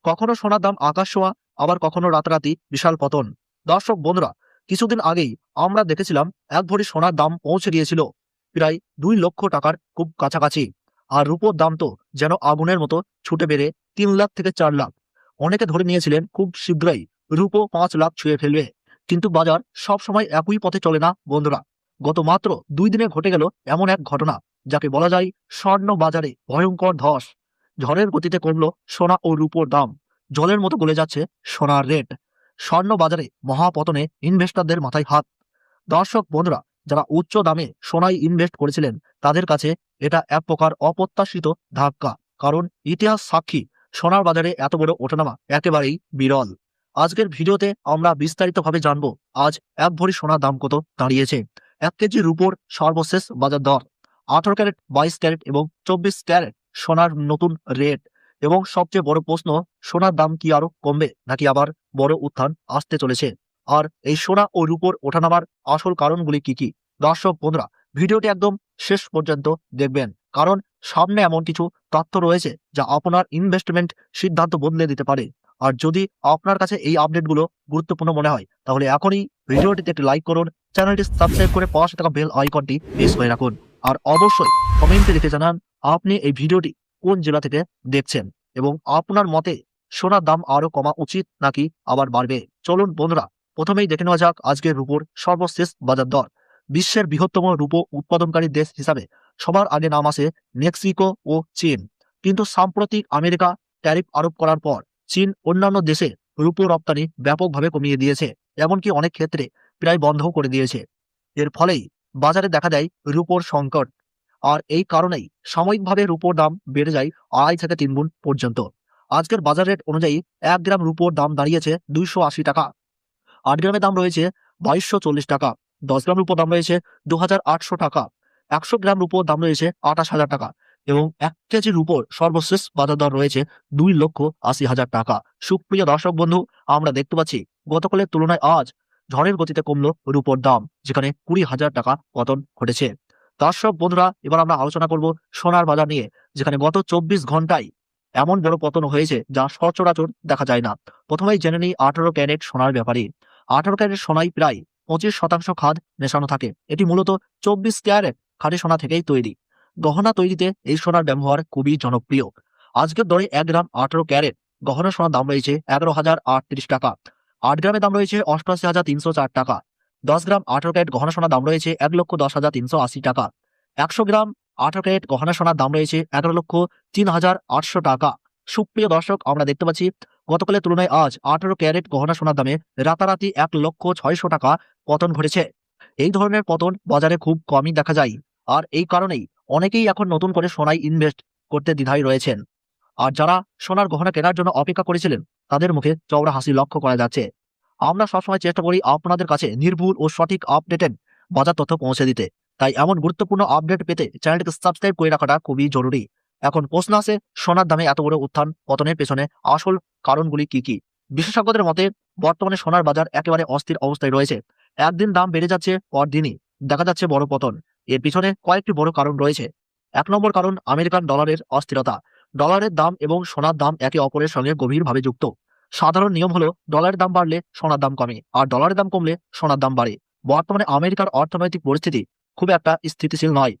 কখনো সোনার দাম আকাশ ছোঁয়া, আবার কখনো রাতারাতি বিশাল পতন। দর্শক বন্ধুরা, কিছুদিন আগেই আমরা দেখেছিলাম এক ভরি সোনার দাম পৌঁছে গিয়েছিল প্রায় 2 লক্ষ টাকার খুব কাছাকাছি। আর রূপোর দাম তো যেন আগুনের মতো ছুটে বেড়ে 3 লাখ থেকে 4 লাখ। অনেকে ধরে নিয়েছিলেন খুব শীঘ্রই রূপো 5 লাখ ছুঁয়ে ফেলবে। কিন্তু বাজার সবসময় একই পথে চলে না বন্ধুরা। গত মাত্র 2 দিনে ঘটে গেল এমন এক ঘটনা, যাকে বলা যায় স্বর্ণ বাজারে ভয়ঙ্কর ধস। ঝড়ের গতিতে কমলো সোনা ও রূপোর দাম, জলের মতো গলে যাচ্ছে সোনার রেট। স্বর্ণ বাজারে মহাপতনে ইনভেস্টরদের মাথায় হাত। দর্শক বন্ধুরা, যারা উচ্চ দামে সোনায় ইনভেস্ট করেছিলেন তাদের কাছে এটা এক প্রকার অপ্রত্যাশিত ধাক্কা। কারণ ইতিহাস সাক্ষী, সোনার বাজারে এত বড় ওঠানামা একেবারেই বিরল। আজকের ভিডিওতে আমরা বিস্তারিতভাবে জানবো আজ এক ভরি সোনার দাম কত দাঁড়িয়েছে, 1 কেজি রূপোর সর্বশেষ বাজার দর, 18 ক্যারেট, 22 ক্যারেট এবং 24 ক্যারেট সোনার নতুন রেট, এবং সবচেয়ে বড় প্রশ্ন, সোনার দাম কি আরো কমবে নাকি আবার বড় উত্থান আসতে চলেছে। আর এই সোনা ও রূপোর ওঠানামার আসল কারণগুলি কি কি। দর্শক বন্ধুরা, ভিডিওটি একদম শেষ পর্যন্ত দেখবেন, কারণ সামনে এমন কিছু তথ্য রয়েছে যা আপনার ইনভেস্টমেন্ট সিদ্ধান্ত বদলে দিতে পারে। আর যদি আপনার কাছে এই আপডেটগুলো গুরুত্বপূর্ণ মনে হয় তাহলে এখনই ভিডিওটিতে একটি লাইক করুন, চ্যানেলটি সাবস্ক্রাইব করে পাশে থাকা বেল আইকনটি প্রেস করে রাখুন। আর অবশ্যই কমেন্টে লিখে জানান আপনি এই ভিডিওটি কোন জেলা থেকে দেখছেন এবং আপনার মতে সোনার দাম আরো কমা উচিত নাকি আবার বাড়বে। চলুন বন্ধুরা, প্রথমেই দেখে নেওয়া যাক আজকের রূপোর সর্বশেষ বাজার দর। বিশ্বের বৃহত্তম রূপো উৎপাদনকারী দেশ হিসাবে সবার আগে নাম আসে মেক্সিকো ও চীন। কিন্তু সাম্প্রতিক আমেরিকা ট্যারিফ আরোপ করার পর চীন অন্যান্য দেশে রূপো রপ্তানি ব্যাপকভাবে কমিয়ে দিয়েছে, এমনকি অনেক ক্ষেত্রে প্রায় বন্ধও করে দিয়েছে। এর ফলেই বাজারে দেখা দেয় রূপোর সংকট। আর এই কারণেই সাময়িকভাবে রূপোর দাম বেড়ে যায় 2.5 থেকে 3 গুণ পর্যন্ত। আজকের বাজার রেট অনুযায়ী 1 গ্রাম রূপোর দাম দাঁড়িয়েছে 280 টাকা। 8 গ্রামের দাম রয়েছে 2240 টাকা। 10 গ্রাম রূপোর দাম রয়েছে 2800 টাকা। 100 গ্রাম রূপোর দাম রয়েছে 28,000 টাকা। এবং 1 কেজি রূপোর সর্বশেষ বাজার দর রয়েছে 2,80,000 টাকা। সুপ্রিয় দর্শক বন্ধু, আমরা দেখতে পাচ্ছি গতকালের তুলনায় আজ ঝড়ের গতিতে কমলো রূপোর দাম, যেখানে 20,000 টাকা পতন ঘটেছে। দর্শক বন্ধুরা, এবার আমরা আলোচনা করব সোনার বাজার নিয়ে, যেখানে গত 24 ঘন্টায় এমন বড় পতন হয়েছে যা সচরাচর দেখা যায় না। প্রথমেই জেনে নিই 18 ক্যারেট সোনার ব্যাপারে। 18 ক্যারেট সোনায় প্রায় 25% খাদ মেশানো থাকে। এটি মূলত 24 ক্যারেট খাঁটি সোনা থেকেই তৈরি। গহনা তৈরিতে এই সোনার ব্যবহার খুবই জনপ্রিয়। আজকের দরে 1 গ্রাম 18 ক্যারেট গহনা সোনার দাম রয়েছে 11,038 টাকা। 8 গ্রামের দাম রয়েছে 88,304 টাকা। 10 গ্রাম 18 ক্যারেট গহনা সোনার দাম রয়েছে 1,10,380 টাকা। 100 গ্রাম 18 ক্যারেট গহনা সোনার দাম রয়েছে 11,03,800 টাকা। সুপ্রিয় দর্শক, আমরা দেখতে পাচ্ছি গতকালের তুলনায় আজ 18 ক্যারেট গহনা সোনার দামে রাতারাতি 1,06,000 টাকা পতন ঘটেছে। এই ধরনের পতন বাজারে খুব কমই দেখা যায়। আর এই কারণেই অনেকেই এখন নতুন করে সোনায় ইনভেস্ট করতে দ্বিধায় রয়েছেন। আর যারা সোনার গহনা কেনার জন্য অপেক্ষা করেছিলেন তাদের মুখে চওড়া হাসি লক্ষ্য করা যাচ্ছে। আমরা সবসময় চেষ্টা করি আপনাদের কাছে নির্ভুল ও সঠিক আপডেটেড বাজার তথ্য পৌঁছে দিতে। তাই এমন গুরুত্বপূর্ণ আপডেট পেতে চ্যানেলটিকে সাবস্ক্রাইব করে রাখাটা খুবই জরুরি। এখন প্রশ্ন আসে, সোনার দামে এত বড় উত্থান পতনের পেছনে আসল কারণগুলি কি কি। বিশেষজ্ঞদের মতে বর্তমানে সোনার বাজার একেবারে অস্থির অবস্থায় রয়েছে। একদিন দাম বেড়ে যাচ্ছে, পরদিনই দেখা যাচ্ছে বড় পতন। এর পিছনে কয়েকটি বড় কারণ রয়েছে। 1 নম্বর কারণ, আমেরিকান ডলারের অস্থিরতা। ডলারের দাম এবং সোনার দাম একে অপরের সঙ্গে গভীরভাবে যুক্ত। সাধারণ নিয়ম হলো ডলারের দাম বাড়লে সোনার দাম কমে, আর ডলারের দাম কমলে সোনার দাম বাড়ে। বর্তমানে আমেরিকার অর্থনৈতিক পরিস্থিতি খুব একটা স্থিতিশীল নয়।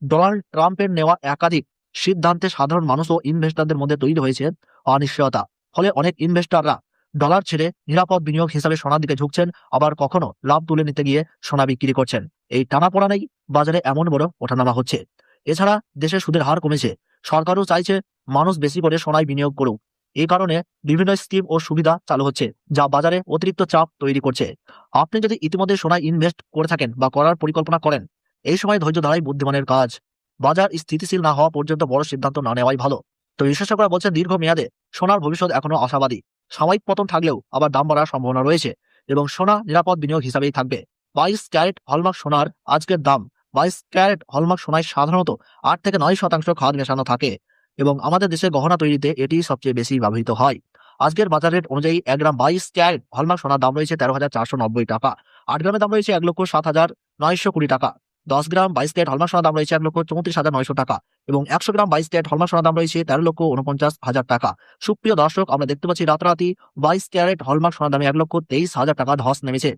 ডোনাল্ড ট্রাম্পের নেওয়া একাধিক সিদ্ধান্তে সাধারণ মানুষ ও ইনভেস্টরদের মধ্যে তৈরি হয়েছে অনিশ্চয়তা। ফলে অনেক ইনভেস্টররা ডলার ছেড়ে নিরাপদ বিনিয়োগ হিসাবে সোনার দিকে ঝুঁকছেন, আবার কখনো লাভ তুলে নিতে গিয়ে সোনা বিক্রি করছেন। এই টানাপোড়েনেই বাজারে এমন বড় ওঠানামা হচ্ছে। এছাড়া দেশে সুদের হার কমেছে, সরকারও চাইছে মানুষ বেশি করে সোনায় বিনিয়োগ করুক। এই কারণে বিভিন্ন স্কিম ও সুবিধা চালু হচ্ছে, যা বাজারে অতিরিক্ত চাপ তৈরি করছে। আপনি যদি ইতিমধ্যে সোনায় ইনভেস্ট করে থাকেন বা করার পরিকল্পনা করেন, এই সময় ধৈর্য ধরাই বুদ্ধিমানের কাজ। বাজার স্থিতিশীল না হওয়া পর্যন্ত বড় সিদ্ধান্ত না নেওয়াই ভালো। তো বিশেষজ্ঞরা বলছেন দীর্ঘমেয়াদে সোনার ভবিষ্যৎ এখনো আশাবাদী। সাময়িক পতন থাকলেও আবার দাম বাড়ার সম্ভাবনা রয়েছে এবং সোনা নিরাপদ বিনিয়োগ হিসাবেই থাকবে। 22 ক্যারেট হলমার্ক সোনার আজকের দাম। 22 ক্যারেট হলমার্ক সোনায় সাধারণত 8 থেকে 9% খাদ মেশানো থাকে এবং আমাদের দেশে গহনা তৈরিতে এটি সবচেয়ে বেশি ব্যবহৃত হয়। আজকের বাজার রেট অনুযায়ী 1 গ্রাম 22 ক্যারেট হলমার্ক সোনার দাম রয়েছে 13,490 টাকা। 8 গ্রামের দাম রয়েছে 1,07,920 টাকা। 10 গ্রাম 22 ক্যারেট হলমার্ক সোনার দাম রয়েছে 1,34,900 টাকা এবং 100 গ্রাম 22 ক্যারেট হলমার্ক সোনার দাম রয়েছে 13,49,000 টাকা। সুপ্রিয় দর্শক, আমরা দেখতে পাচ্ছি রাতারাতি 22 ক্যারেট হলমার্ক সোনার দামে 1,23,000 টাকা ধস নেমেছে।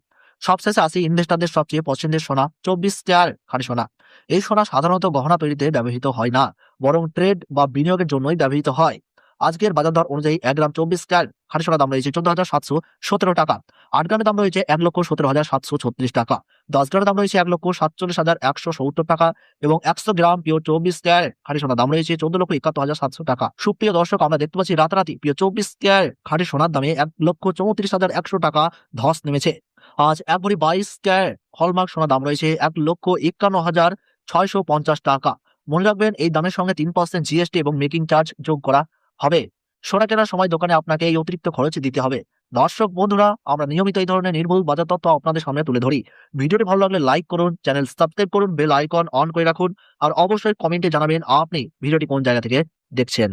সবশেষে আসি ইনভেস্টারদের সবচেয়ে পছন্দের সোনা 24 ক্যারেট খাঁটি সোনা। এই সোনা সাধারণত গহনা তৈরিতে ব্যবহৃত হয় না, বরং ট্রেড বা বিনিয়োগের জন্যই ব্যবহৃত হয়। আজকের বাজার দর অনুযায়ী 1 গ্রাম 24 ক্যারেট খাঁটি সোনার দাম রয়েছে 14,717 টাকা। 8 গ্রামের দাম রয়েছে 1,17,736 টাকা। 10 গ্রামের দাম রয়েছে 1,47,170 টাকা এবং 100 গ্রাম পিওর 24 ক্যারেট খাঁটি সোনার দাম রয়েছে 14,71,700 টাকা। সুপ্রিয় দর্শক, আমরা দেখতে পাচ্ছি রাতারাতি পিওর 24 ক্যারেট খাঁটি সোনার দামে 1,34,100 টাকা ধস নেমেছে। আজ 1 ভরি 22 ক্যারেট হলমার্ক সোনার দাম রয়েছে 1,51,650 টাকা। মনে রাখবেন, এই দামের সঙ্গে 3% জিএসটি এবং মেকিং চার্জ যোগ করা হবে। সোনা কেনার সময় দোকানে আপনাকে এই অতিরিক্ত খরচ দিতে হবে। দর্শক বন্ধুরা, আমরা নিয়মিত এই ধরনের নির্ভুল বাজার তথ্য আপনাদের সামনে তুলে ধরি। ভিডিওটি ভালো লাগলে লাইক করুন, চ্যানেল সাবস্ক্রাইব করুন, বেল আইকন অন করে রাখুন আর অবশ্যই কমেন্টে জানাবেন আপনি ভিডিওটি কোন জায়গা থেকে দেখছেন।